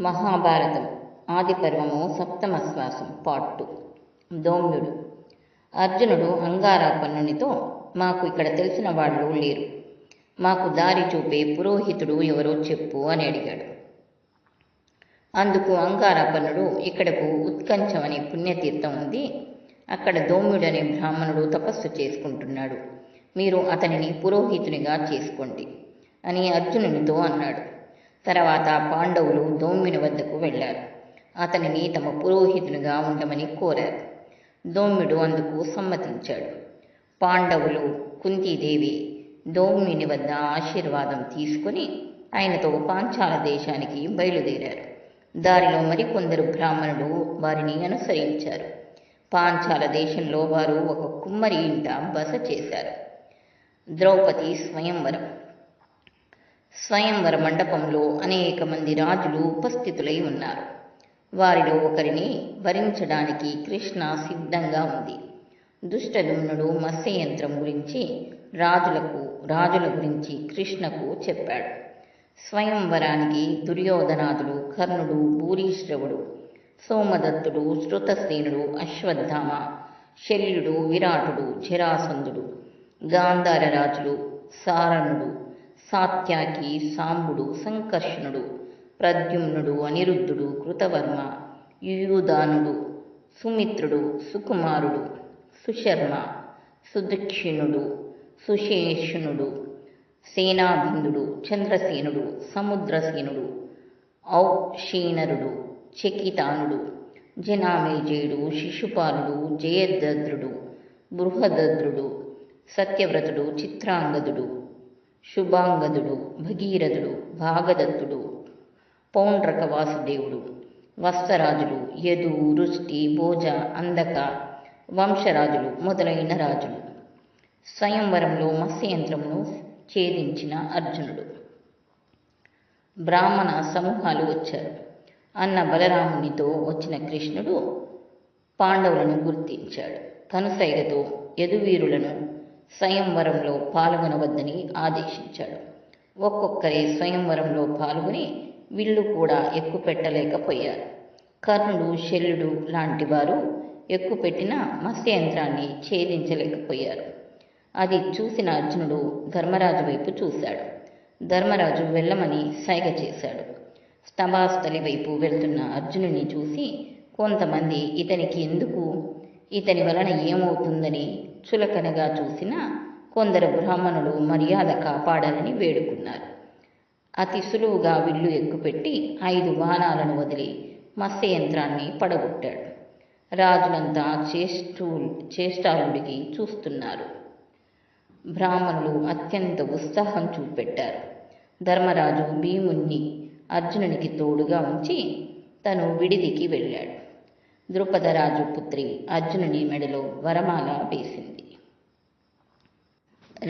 మహాభారతం ఆదిపర్వము సప్తమ శ్వాసం పార్ట్ 2. దౌమ్యుడు. అర్జునుడు అంగారాపన్నునితో, మాకు ఇక్కడ తెలిసిన వాళ్ళు లేరు, మాకు దారి చూపే పురోహితుడు ఎవరో చెప్పు అని అడిగాడు. అందుకు అంగారాపన్నుడు, ఇక్కడకు ఉత్కంచం అనే పుణ్యతీర్థం ఉంది, అక్కడ దౌమ్యుడనే బ్రాహ్మణుడు తపస్సు చేసుకుంటున్నాడు, మీరు అతనిని పురోహితునిగా చేసుకోండి అని అర్జునునితో అన్నాడు. తర్వాత పాండవులు దౌమ్యుని వద్దకు వెళ్ళారు. అతనిని తమ పురోహితునిగా ఉండమని కోరారు. దౌమ్యుడు అందుకు సమ్మతించాడు. పాండవులు, కుంతీదేవి దౌమ్యుని వద్ద ఆశీర్వాదం తీసుకుని ఆయనతో పాంచాల దేశానికి బయలుదేరారు. దారిలో మరికొందరు బ్రాహ్మణులు వారిని అనుసరించారు. పాంచాల దేశంలో వారు ఒక కుమ్మరి ఇంట బస చేశారు. ద్రౌపది స్వయంవరం. స్వయంవర మండపంలో అనేక మంది రాజులు ఉపస్థితులై ఉన్నారు. వారిలో ఒకరిని వరించడానికి కృష్ణ సిద్ధంగా ఉంది. దుష్టదుమ్నుడు మత్స్యయంత్రం గురించి రాజుల గురించి కృష్ణకు చెప్పాడు. స్వయంవరానికి దుర్యోధనాదులు, కర్ణుడు, భూరిశ్రవుడు, సోమదత్తుడు, శృతసేనుడు, అశ్వత్థామ, శల్యుడు, విరాటుడు, జరాసంధుడు, గాంధార రాజులు, సారణుడు, సాత్యాకి, సాంబుడు, సంకర్షణుడు, ప్రద్యుమ్నుడు, అనిరుద్ధుడు, కృతవర్మ, యుయుధానుడు, సుమిత్రుడు, సుకుమారుడు, సుశర్మ, సుదక్షిణుడు, సుశేషునుడు, సేనాభిందుడు, చంద్రసేనుడు, సముద్రసేనుడు, ఔషీనరుడు, చకితానుడు, జనామేజయుడు, శిశుపాలుడు, జయద్రథుడు, బృహదద్రుడు, సత్యవ్రతుడు, చిత్రాంగదుడు, శుభాంగదుడు, భగీరథుడు, భాగదత్తుడు, పౌండ్రక వాసుదేవుడు, వత్సరాజులు, యదు, రుష్టి, భోజ, అందక, వంశరాజులు మొదలైన రాజులు. స్వయంవరంలో మత్స్యయంత్రమును ఛేదించిన అర్జునుడు. బ్రాహ్మణ సమూహాలు వచ్చారు. అన్న బలరామునితో వచ్చిన కృష్ణుడు పాండవులను గుర్తించాడు. కనుసైగతో యదువీరులను స్వయంవరంలో పాల్గొనవద్దని ఆదేశించాడు. ఒక్కొక్కరే స్వయంవరంలో పాల్గొని విల్లు కూడా ఎక్కుపెట్టలేకపోయారు. కర్ణుడు, శల్యుడు లాంటి వారు ఎక్కుపెట్టిన మత్స్యయంత్రాన్ని ఛేదించలేకపోయారు. అది చూసిన అర్జునుడు ధర్మరాజు వైపు చూశాడు. ధర్మరాజు వెళ్ళమని సైగ చేశాడు. స్తభాస్థలి వైపు వెళ్తున్న అర్జునుని చూసి కొంతమంది ఇతని వలన ఏమవుతుందని చులకనగా చూసిన కొందరు బ్రాహ్మణులు మర్యాద కాపాడాలని వేడుకున్నారు. అతి సులువుగా విల్లు ఎక్కుపెట్టి 5 బాణాలను వదిలి మత్స్యయంత్రాన్ని పడగొట్టాడు. రాజులంతా చేష్టాలుడికి చూస్తున్నారు. బ్రాహ్మణులు అత్యంత ఉత్సాహం చూపెట్టారు. ధర్మరాజు భీముణ్ణి అర్జునునికి తోడుగా ఉంచి తను విడిదికి వెళ్ళాడు. ద్రుపదరాజు పుత్రి అర్జునుని మెడలో వరమాల వేసింది.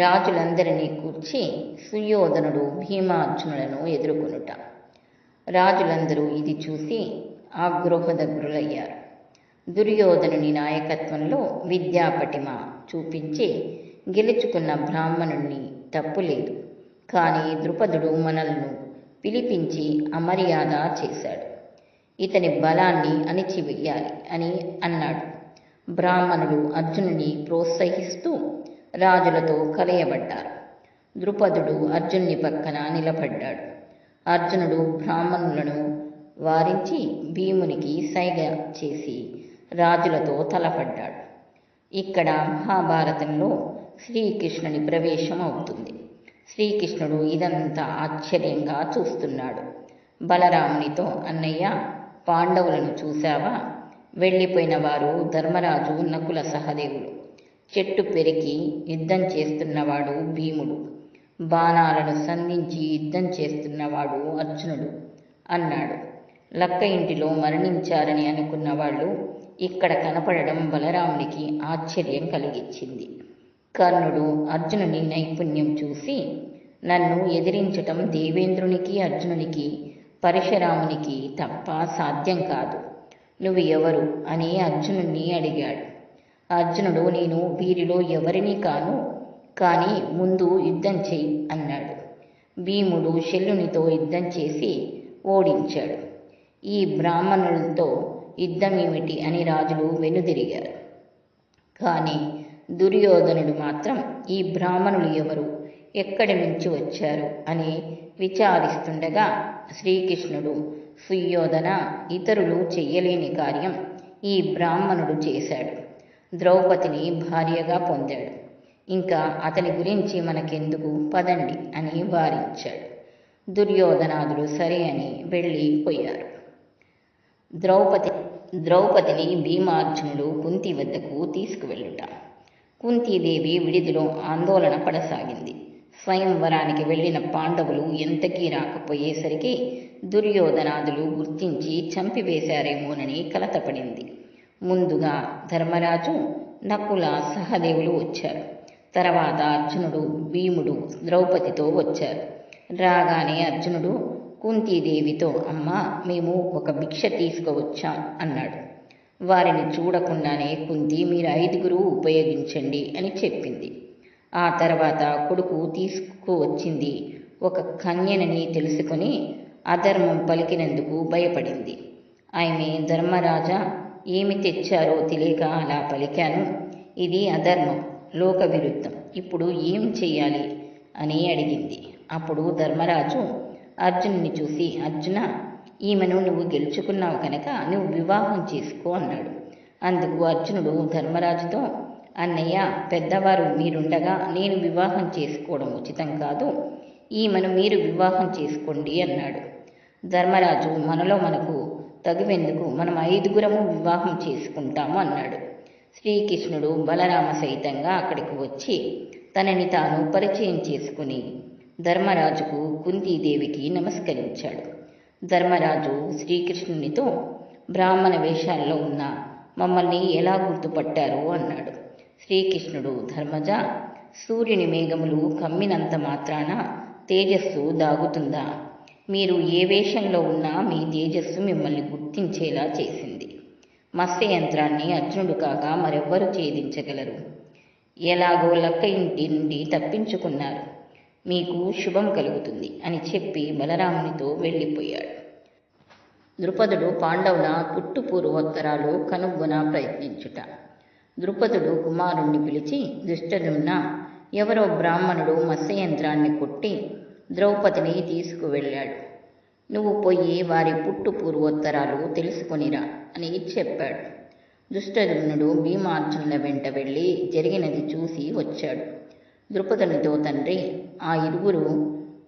రాజులందరినీ కూర్చి సుయోధనుడు భీమార్జునులను ఎదుర్కొనుట. రాజులందరూ ఇది చూసి ఆగ్రహదగ్రులయ్యారు. దుర్యోధనుని నాయకత్వంలో విద్యాపటిమ చూపించి గెలుచుకున్న బ్రాహ్మణుణ్ణి తప్పులేదు, కానీ ద్రుపదుడు మనల్ని పిలిపించి అమర్యాద చేశాడు, ఇతని బలాన్ని అణిచివేయాలి అని అన్నాడు. బ్రాహ్మణులు అర్జునుని ప్రోత్సహిస్తూ రాజులతో కలయబడ్డారు. ద్రుపదుడు అర్జునుని పక్కన నిలబడ్డాడు. అర్జునుడు బ్రాహ్మణులను వారించి భీమునికి సైగ చేసి రాజులతో తలపడ్డాడు. ఇక్కడ మహాభారతంలో శ్రీకృష్ణుని ప్రవేశం అవుతుంది. శ్రీకృష్ణుడు ఇదంతా ఆశ్చర్యంగా చూస్తున్నాడు. బలరామునితో, అన్నయ్య, పాండవులను చూశావా? వెళ్ళిపోయిన వారు ధర్మరాజు, నకుల సహదేవులు. చెట్టు పెరికి యుద్ధం చేస్తున్నవాడు భీముడు. బాణాలను సంధించి యుద్ధం చేస్తున్నవాడు అర్జునుడు అన్నాడు. లక్క ఇంటిలో మరణించారని అనుకున్న వాళ్ళు ఇక్కడ కనపడడం బలరామునికి ఆశ్చర్యం కలిగించింది. కర్ణుడు అర్జునుని నైపుణ్యం చూసి, నన్ను ఎదిరించటం దేవేంద్రునికి, అర్జునునికి, పరశురామునికి తప్ప సాధ్యం కాదు, నువ్వు ఎవరు అని అర్జునుణ్ణి అడిగాడు. అర్జునుడు, నేను వీరిలో ఎవరిని కాను, కానీ ముందు యుద్ధం చెయ్యి అన్నాడు. భీముడు శల్యునితో యుద్ధం చేసి ఓడించాడు. ఈ బ్రాహ్మణులతో యుద్ధమేమిటి అని రాజులు వెనుదిరిగారు. కానీ దుర్యోధనుడు మాత్రం ఈ బ్రాహ్మణులు ఎవరు, ఎక్కడి నుంచి వచ్చారు అని విచారిస్తుండగా శ్రీకృష్ణుడు, సుయోధన, ఇతరులు చెయ్యలేని కార్యం ఈ బ్రాహ్మణుడు చేశాడు. ద్రౌపదిని భార్యగా పొందాడు. ఇంకా అతని గురించి మనకెందుకు, పదండి అని వారించాడు. దుర్యోధనాదులు సరే అని వెళ్ళిపోయారు. ద్రౌపదిని భీమార్జునుడు కుంతి వద్దకు తీసుకువెళ్ళుట. కుంతీదేవి విడిదిలో ఆందోళన పడసాగింది. స్వయంవరానికి వెళ్ళిన పాండవులు ఎంతకీ రాకపోయేసరికి దుర్యోధనాదులు గుర్తించి చంపివేశారేమోనని కలతపడింది. ముందుగా ధర్మరాజు, నకుల, సహదేవులు వచ్చారు. తర్వాత అర్జునుడు, భీముడు ద్రౌపదితో వచ్చారు. రాగానే అర్జునుడు కుంతీదేవితో, అమ్మా, మేము ఒక భిక్ష తీసుకువచ్చాం అన్నాడు. వారిని చూడకుండానే కుంతి, మీరు 5 ఉపయోగించండి అని చెప్పింది. ఆ తర్వాత కొడుకు తీసుకువచ్చింది ఒక కన్యనని తెలుసుకొని అధర్మం పలికినందుకు భయపడింది. ఆమె, ధర్మరాజా, ఏమి తెచ్చారో తెలియక అలా పలికాను. ఇది అధర్మం, లోక విరుద్ధం. ఇప్పుడు ఏం చెయ్యాలి అని అడిగింది. అప్పుడు ధర్మరాజు అర్జునుని చూసి, అర్జున, ఈమెను నువ్వు గెలుచుకున్నావు కనుక నువ్వు వివాహం చేసుకో అన్నాడు. అందుకు అర్జునుడు ధర్మరాజుతో, అన్నయ్య, పెద్దవారు మీరుండగా నేను వివాహం చేసుకోవడం ఉచితం కాదు. ఈమెను మీరు వివాహం చేసుకోండి అన్నాడు. ధర్మరాజు, మనలో మనకు తగువెందుకు, మనం 5 వివాహం చేసుకుంటాము అన్నాడు. శ్రీకృష్ణుడు బలరామ సహితంగా అక్కడికి వచ్చి తనని తాను పరిచయం చేసుకుని ధర్మరాజుకు, కుంతీదేవికి నమస్కరించాడు. ధర్మరాజు శ్రీకృష్ణునితో, బ్రాహ్మణ వేషాల్లో ఉన్న మమ్మల్ని ఎలా గుర్తుపట్టారు అన్నాడు. శ్రీకృష్ణుడు, ధర్మజ, సూర్యుని మేఘములు కమ్మినంత మాత్రాన తేజస్సు దాగుతుందా? మీరు ఏ వేషంలో ఉన్నా మీ తేజస్సు మిమ్మల్ని గుర్తించేలా చేసింది. మత్స్య యంత్రాన్ని అర్జునుడు కాక మరెవ్వరు ఛేదించగలరు. ఎలాగో లక్క ఇంటి నుండి తప్పించుకున్నారు. మీకు శుభం కలుగుతుంది అని చెప్పి బలరామునితో వెళ్ళిపోయాడు. ద్రుపదుడు పాండవుల పుట్టుపూర్వోత్తరాలు కనుగొన ప్రయత్నించుట. ద్రుపదుడు కుమారుణ్ణి పిలిచి, దుష్టదుమ్న, ఎవరో బ్రాహ్మణుడు మత్స్యయంత్రాన్ని కొట్టి ద్రౌపదిని తీసుకువెళ్ళాడు. నువ్వు పోయి వారి పుట్టుపూర్వోత్తరాలు తెలుసుకొనిరా అని చెప్పాడు. దుష్టదుమ్నుడు భీమార్జునుల వెంట వెళ్ళి జరిగినది చూసి వచ్చాడు. ద్రుపదునితో, తండ్రి, ఆ 2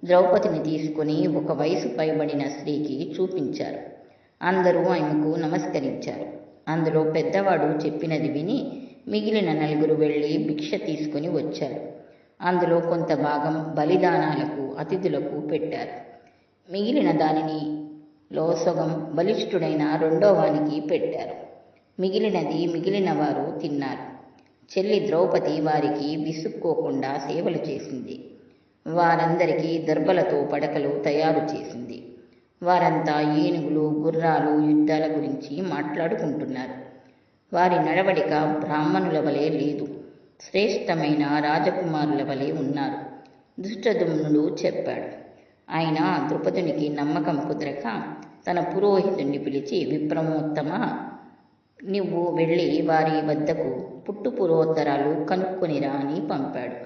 ద్రౌపదిని తీసుకుని ఒక వయసు పైబడిన స్త్రీకి చూపించారు. అందరూ ఆమెకు నమస్కరించారు. అందులో పెద్దవాడు చెప్పినది విని మిగిలిన 4 వెళ్ళి భిక్ష తీసుకుని వచ్చారు. అందులో కొంత భాగం బలిదానాలకు, అతిథులకు పెట్టారు. మిగిలిన దానిలో సగం బలిష్ఠుడైన 2వ వానికి పెట్టారు. మిగిలిన వారు తిన్నారు. చెల్లి ద్రౌపది వారికి విసుక్కోకుండా సేవలు చేసింది. వారందరికీ దర్భలతో పడకలు తయారు చేసింది. వారంతా ఏనుగులు, గుర్రాలు, యుద్ధాల గురించి మాట్లాడుకుంటున్నారు. వారి నడవడిక బ్రాహ్మణుల వలె లేదు, శ్రేష్టమైన రాజకుమారుల వలె ఉన్నారు. దుష్టదుమ్నుడు చెప్పాడు. ఆయన ద్రుపదునికి నమ్మకం కుదరక తన పురోహితుణ్ణి పిలిచి, విప్రమోత్తమ, నువ్వు వెళ్ళి వారి వద్దకు పుట్టుపూర్వోత్తరాలు కనుక్కొనిరా అని పంపాడు.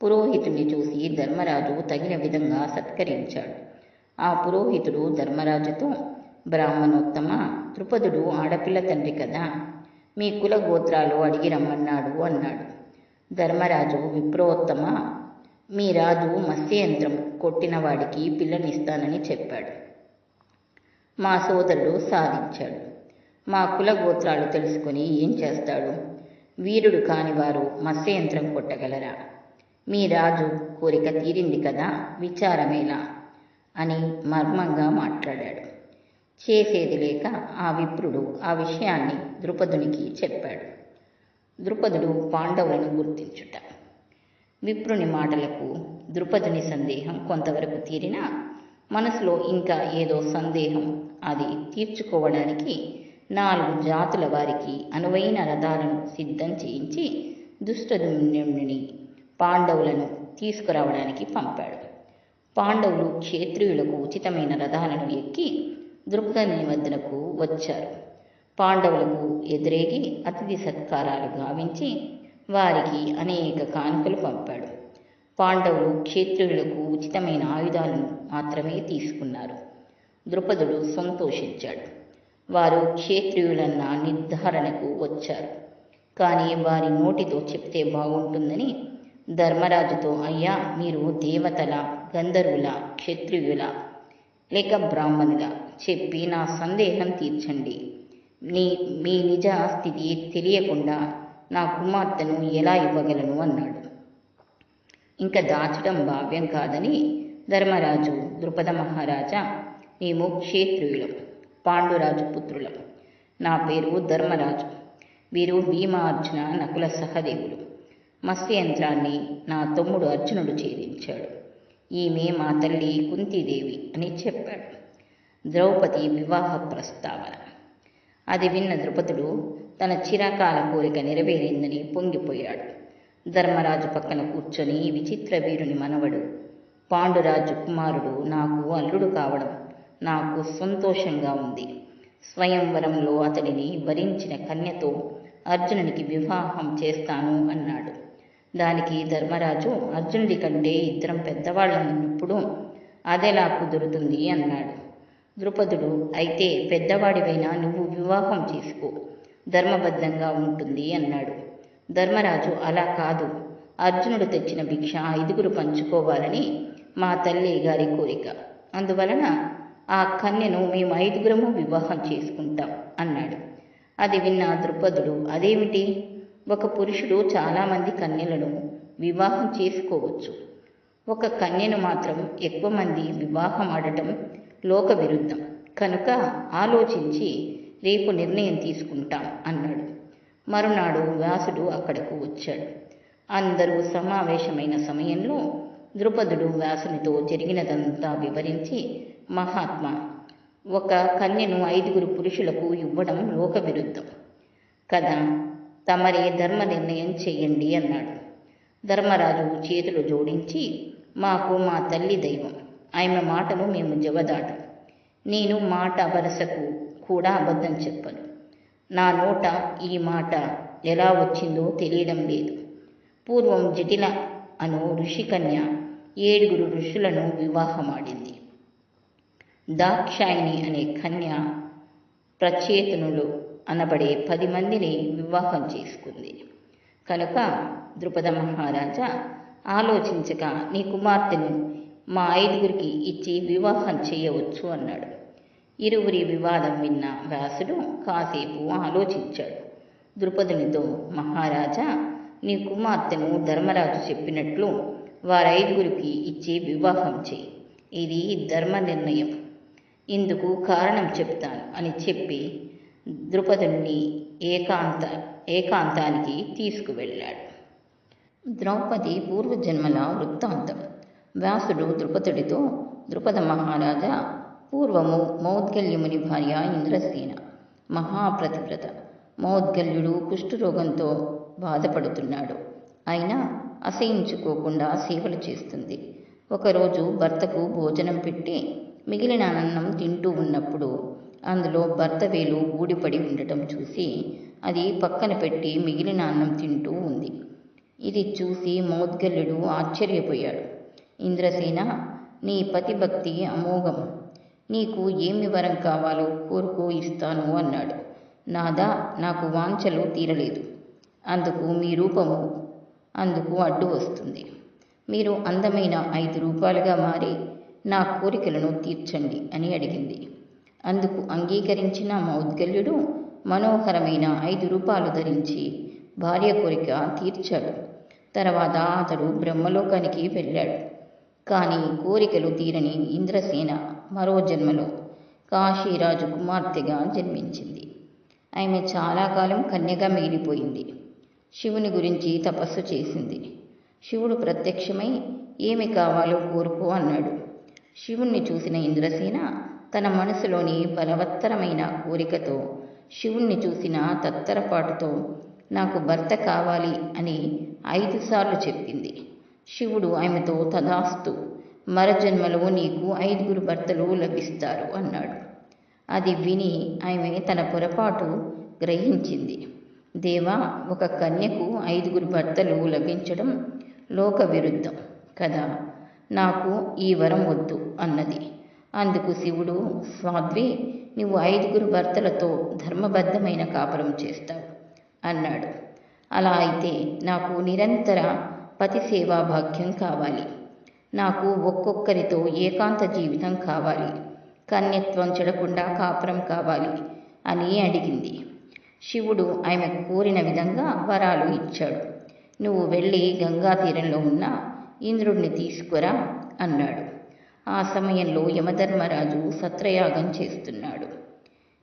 పురోహితుణ్ణి చూసి ధర్మరాజు తగిన విధంగా సత్కరించాడు. ఆ పురోహితుడు ధర్మరాజుతో, బ్రాహ్మణోత్తమ, ద్రుపదుడు ఆడపిల్ల తండ్రి కదా, మీ కుల గోత్రాలు అడిగి రమ్మన్నాడు అన్నాడు. ధర్మరాజు, విప్రోత్తమ, మీ రాజు మత్స్యయంత్రం కొట్టిన వాడికి పిల్లనిస్తానని చెప్పాడు. మా సోదరుడు సాధించాడు. మా కుల గోత్రాలు తెలుసుకుని ఏం చేస్తాడు? వీరుడు కాని వారు మత్స్యయంత్రం కొట్టగలరా? మీ రాజు కోరిక తీరింది కదా, విచారమేలా అని మర్మంగా మాట్లాడాడు. చేసేది లేక ఆ విప్రుడు ఆ విషయాన్ని ద్రుపదునికి చెప్పాడు. ద్రుపదుడు పాండవులను గుర్తించుట. విప్రుని మాటలకు ద్రుపదుని సందేహం కొంతవరకు తీరినా మనసులో ఇంకా ఏదో సందేహం. అది తీర్చుకోవడానికి 4 జాతుల వారికి అనువైన రథాలను సిద్ధం చేయించి దుష్టదుమ్నుని పాండవులను తీసుకురావడానికి పంపాడు. పాండవులు క్షత్రియులకు ఉచితమైన రథాలను ఎక్కి ద్రుపదుని వద్దకు వచ్చారు. పాండవులకు ఎదురేగి అతిథి సత్కారాలు గావించి వారికి అనేక కానుకలు పంపాడు. పాండవులు క్షత్రియులకు ఉచితమైన ఆయుధాలను మాత్రమే తీసుకున్నారు. ద్రుపదుడు సంతోషించాడు. వారు క్షత్రియులన్న నిర్ధారణకు వచ్చారు. కానీ వారి నోటితో చెప్తే బాగుంటుందని ధర్మరాజుతో, అయ్యా, మీరు దేవతల, గంధర్వుల, క్షత్రియుల లేక బ్రాహ్మణుల చెప్పి నా సందేహం తీర్చండి. మీ నిజ స్థితి తెలియకుండా నా కుమార్తెను ఎలా ఇవ్వగలను అన్నాడు. ఇంకా దాచడం భావ్యం కాదని ధర్మరాజు, ద్రుపద మహారాజా, మేము క్షత్రియులం, పాండురాజు పుత్రులం. నా పేరు ధర్మరాజు. వీరు భీమార్జున నకుల సహదేవులు. మత్స్యయంత్రాన్ని నా తమ్ముడు అర్జునుడు ఛేదించాడు. ఈమె మా తల్లి కుంతీదేవి అని చెప్పాడు. ద్రౌపది వివాహ ప్రస్తావన. అది విన్న ద్రుపదుడు తన చిరకాల కోరిక నెరవేరిందని పొంగిపోయాడు. ధర్మరాజు పక్కన కూర్చొని, విచిత్ర వీరుని మనవడు, పాండురాజు కుమారుడు నాకు అల్లుడు కావడం నాకు సంతోషంగా ఉంది. స్వయంవరంలో అతడిని వరించిన కన్యతో అర్జునునికి వివాహం చేస్తాను అన్నాడు. దానికి ధర్మరాజు, అర్జునుడి కంటే ఇద్దరం పెద్దవాళ్ళన్నప్పుడు అదెలా కుదురుతుంది అన్నాడు. ద్రుపదుడు, అయితే పెద్దవాడివైనా నువ్వు వివాహం చేసుకో, ధర్మబద్ధంగా ఉంటుంది అన్నాడు. ధర్మరాజు, అలా కాదు, అర్జునుడు తెచ్చిన భిక్ష 5 పంచుకోవాలని మా తల్లి గారి కోరిక. అందువలన ఆ కన్యను మేము 5 వివాహం చేసుకుంటాం అన్నాడు. అది విన్న ద్రుపదుడు, అదేమిటి, ఒక పురుషుడు చాలామంది కన్యలను వివాహం చేసుకోవచ్చు, ఒక కన్యను మాత్రం ఎక్కువ మంది వివాహం ఆడటం లోక విరుద్ధం, కనుక ఆలోచించి రేపు నిర్ణయం తీసుకుంటాం అన్నాడు. మరునాడు వ్యాసుడు అక్కడకు వచ్చాడు. అందరూ సమావేశమైన సమయంలో ద్రుపదుడు వ్యాసునితో జరిగినదంతా వివరించి, మహాత్మా, ఒక కన్యను 5 పురుషులకు ఇవ్వడం లోక విరుద్ధం కదా, తమరే ధర్మ నిర్ణయం చెయ్యండి అన్నాడు. ధర్మరాజు చేతులు జోడించి, మాకు మా తల్లి దైవం, ఆమె మాటను మేము జవదాటం. నేను మాట వరసకు కూడా అబద్ధం చెప్పను. నా నోట ఈ మాట ఎలా వచ్చిందో తెలియడం లేదు. పూర్వం జటిల అను ఋషికన్య 7 ఋషులను వివాహమాడింది. దాక్షాయిని అనే కన్య ప్రచేతనులు అనబడే 10 మందిని వివాహం చేసుకుంది. కనుక ద్రుపద మహారాజా, ఆలోచించక నీ కుమార్తెను మా 5 ఇచ్చి వివాహం చేయవచ్చు అన్నాడు. ఇరువురి వివాదం విన్న వ్యాసుడు కాసేపు ఆలోచించాడు. ద్రుపదునితో, మహారాజా, నీ కుమార్తెను ధర్మరాజు చెప్పినట్లు వారి 5 ఇచ్చి వివాహం చేయి. ఇది ధర్మ నిర్ణయం. ఇందుకు కారణం చెప్తాను అని చెప్పి ద్రుపదుని ఏకాంతానికి తీసుకువెళ్ళాడు. ద్రౌపది పూర్వజన్మల వృత్తాంతం. వ్యాసుడు ద్రుపదుడితో, ద్రుపద మహారాజా, పూర్వము మౌద్గల్యముని భార్య ఇంద్రసేన మహాప్రతివ్రత. మౌద్గల్యుడు కుష్ఠరోగంతో బాధపడుతున్నాడు. అయినా అసహించుకోకుండా సేవలు చేస్తుంది. ఒకరోజు భర్తకు భోజనం పెట్టి మిగిలిన అన్నం తింటూ ఉన్నప్పుడు అందులో భర్త వేలు ఊడిపడి ఉండటం చూసి అది పక్కన పెట్టి మిగిలిన అన్నం తింటూ ఉంది. ఇది చూసి మౌద్గల్యుడు ఆశ్చర్యపోయాడు. ఇంద్రసేన, నీ పతిభక్తి అమోఘం. నీకు ఏమి వరం కావాలో కోరుకో, ఇస్తాను అన్నాడు. నాదా, నాకు వాంఛలు తీరలేదు. అందుకు మీ రూపము అందుకు అడ్డు వస్తుంది. మీరు అందమైన 5 రూపాలుగా మారి నా కోరికలను తీర్చండి అని అడిగింది. అందుకు అంగీకరించిన మౌద్గల్యుడు మనోహరమైన 5 రూపాలు ధరించి భార్య కోరిక తీర్చాడు. తర్వాత అతడు బ్రహ్మలోకానికి వెళ్ళాడు. కానీ కోరికలు తీరని ఇంద్రసేన మరో జన్మలో కాశీరాజు కుమార్తెగా జన్మించింది. ఆమె చాలా కాలం కన్యగా మిగిలిపోయింది. శివుని గురించి తపస్సు చేసింది. శివుడు ప్రత్యక్షమై ఏమి కావాలో కోరుకో అన్నాడు. శివుణ్ణి చూసిన ఇంద్రసేన తన మనసులోని బలవత్తరమైన కోరికతో శివుణ్ణి చూసిన తత్తరపాటుతో నాకు భర్త కావాలి అని 5 సార్లు చెప్పింది. శివుడు ఆమెతో తదాస్తు, మరజన్మలో నీకు 5 భర్తలు లభిస్తారు అన్నాడు. అది విని ఆమె తన పొరపాటు గ్రహించింది. దేవా, ఒక కన్యకు 5 భర్తలు లభించడం లోక విరుద్ధం కదా, నాకు ఈ వరం వద్దు అన్నది. అందుకు శివుడు, సాధ్వి, నువ్వు 5 భర్తలతో ధర్మబద్ధమైన కాపురం చేస్తావు అన్నాడు. అలా అయితే నాకు నిరంతర పతి సేవా భాగ్యం కావాలి. నాకు ఒక్కొక్కరితో ఏకాంత జీవితం కావాలి. కన్యత్వం చెడకుండా కాపురం కావాలి అని అడిగింది. శివుడు ఆమె కోరిన విధంగా వరాలు ఇచ్చాడు. నువ్వు వెళ్ళి గంగా తీరంలో ఉన్న ఇంద్రుడిని తీసుకురా అన్నాడు. ఆ సమయంలో యమధర్మరాజు సత్రయాగం చేస్తున్నాడు.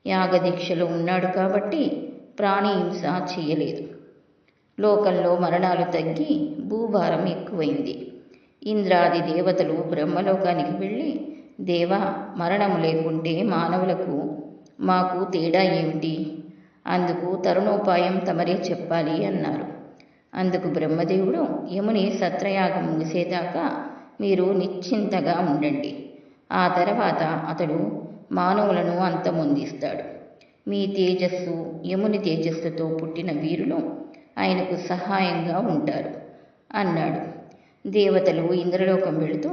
యాగదీక్షలో ఉన్నాడు కాబట్టి ప్రాణిహింస చేయలేదు. లోకంలో మరణాలు తగ్గి భూభారం ఎక్కువైంది. ఇంద్రాది దేవతలు బ్రహ్మలోకానికి వెళ్ళి, దేవా, మరణం లేకుంటే మానవులకు మాకు తేడా ఏమిటి? అందుకు తరుణోపాయం తమరే చెప్పాలి అన్నారు. అందుకు బ్రహ్మదేవుడు, యముని సత్రయాగం ముగిసేదాకా మీరు నిశ్చింతగా ఉండండి. ఆ తర్వాత అతడు మానవులను అంతమొందిస్తాడు. మీ తేజస్సు, యముని తేజస్సుతో పుట్టిన వీరులు ఆయనకు సహాయంగా ఉంటారు అన్నాడు. దేవతలు ఇంద్రలోకం వెళుతూ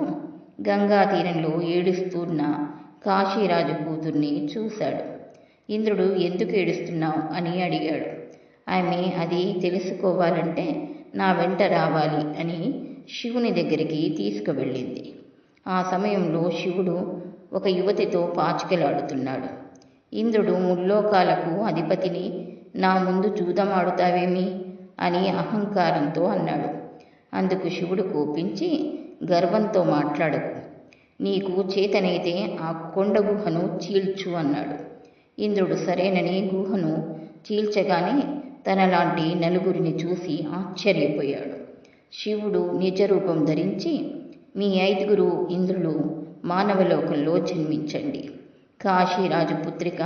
గంగా తీరంలో ఏడుస్తున్న కాశీరాజు కూతుర్ని చూశాడు. ఇంద్రుడు, ఎందుకు ఏడుస్తున్నావు అని అడిగాడు. ఆమె, అది తెలుసుకోవాలంటే నా వెంట రావాలి అని శివుని దగ్గరికి తీసుకువెళ్ళింది. ఆ సమయంలో శివుడు ఒక యువతితో పాచికలాడుతున్నాడు. ఇంద్రుడు, ముల్లోకాలకు అధిపతిని నా ముందు జూదమాడుతావేమి అని అహంకారంతో అన్నాడు. అందుకు శివుడు కోపించి, గర్వంతో మాట్లాడకు, నీకు చేతనైతే ఆ కొండ గుహను చీల్చు అన్నాడు. ఇంద్రుడు సరేనని గుహను చీల్చగానే తనలాంటి నలుగురిని చూసి ఆశ్చర్యపోయాడు. శివుడు నిజరూపం ధరించి, మీ 5 ఇంద్రులు మానవలోకంలో జన్మించండి. కాశీరాజు పుత్రిక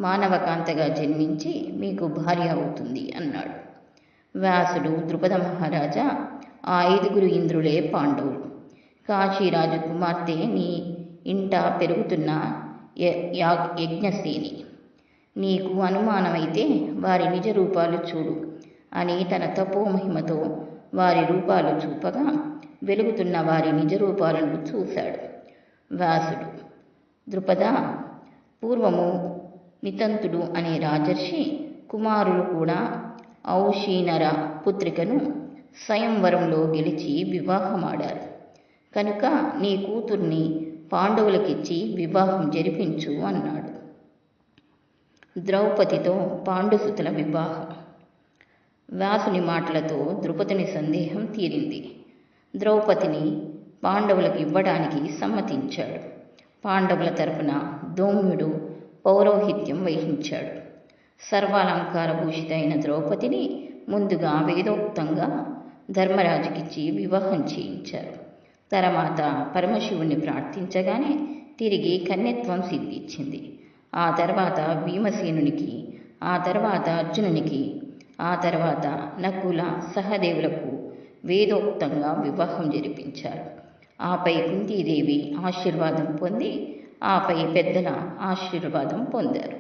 మానవకాంతగా జన్మించి మీకు భార్య అవుతుంది అన్నాడు. వ్యాసుడు, ద్రుపద మహారాజా, ఆ 5 ఇంద్రులే పాండవులు. కాశీరాజు కుమార్తె నీ ఇంట పెరుగుతున్న యజ్ఞసేని. నీకు అనుమానమైతే వారి నిజ రూపాలు చూడు అని తన తపోమహిమతో వారి రూపాలు చూపగా వెలుగుతున్న వారి నిజ రూపాలను చూశాడు. వ్యాసుడు, ద్రుపద, పూర్వము నితంతుడు అనే రాజర్షి కుమారులు కూడా ఔషీనర పుత్రికను స్వయంవరంలో గెలిచి వివాహమాడారు. కనుక నీ కూతుర్ని పాండవులకిచ్చి వివాహం జరిపించు అన్నాడు. ద్రౌపదితో పాండుసుతుల వివాహం. వ్యాసుని మాటలతో ద్రుపదుని సందేహం తీరింది. ద్రౌపదిని పాండవులకు ఇవ్వడానికి సమ్మతించాడు. పాండవుల తరపున ధౌమ్యుడు పౌరోహిత్యం వహించాడు. సర్వాలంకార భూషితైన ద్రౌపదిని ముందుగా వేదోక్తంగా ధర్మరాజుకిచ్చి వివాహం చేయించారు. తర్వాత పరమశివుణ్ణి ప్రార్థించగానే తిరిగి కన్యత్వం సిద్ధించింది. ఆ తర్వాత భీమసేనునికి, ఆ తర్వాత అర్జునునికి, ఆ తర్వాత నకుల సహదేవులకు వేదోక్తంగా వివాహం జరిపించారు. ఆపై కుంతీదేవి ఆశీర్వాదం పొంది, ఆపై పెద్దల ఆశీర్వాదం పొందారు.